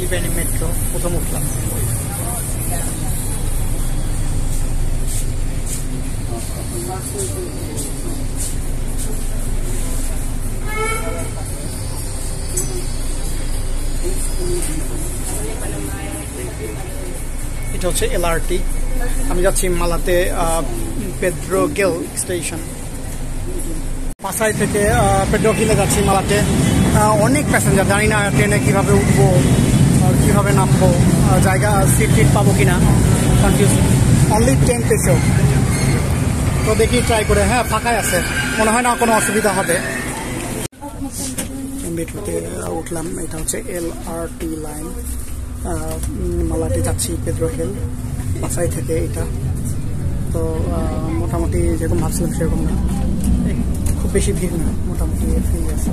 ফিলিপাইনি metro প্রথম উঠলাম। এটা হচ্ছে এলআরটি। আমি যাচ্ছি মালাতে পেড্রো গেল স্টেশন। পাসাই থেকে পেড্রো গিলে যাচ্ছি মালাতে। অনেক প্যাসেঞ্জার, জানি না ট্রেনে কিভাবে উঠবো, কিভাবে নামবো, জায়গা সিট টিট পাবো কিনা, কনফিউজ। Only 10 peso. তো দেখি ট্রাই করে। হ্যাঁ, ফাঁকাই আছে, মনে হয় না কোনো অসুবিধা হবে। মেট্রোতে উঠলাম। এটা হচ্ছে এলআরটি লাইন। মালাতে যাচ্ছি পেড্রো হিল পাসাই থেকে। এটা তো মোটামুটি যেরকম ভাবছিলাম সেরকম না, খুব বেশি ভিড় না, মোটামুটি ফ্রি আছে।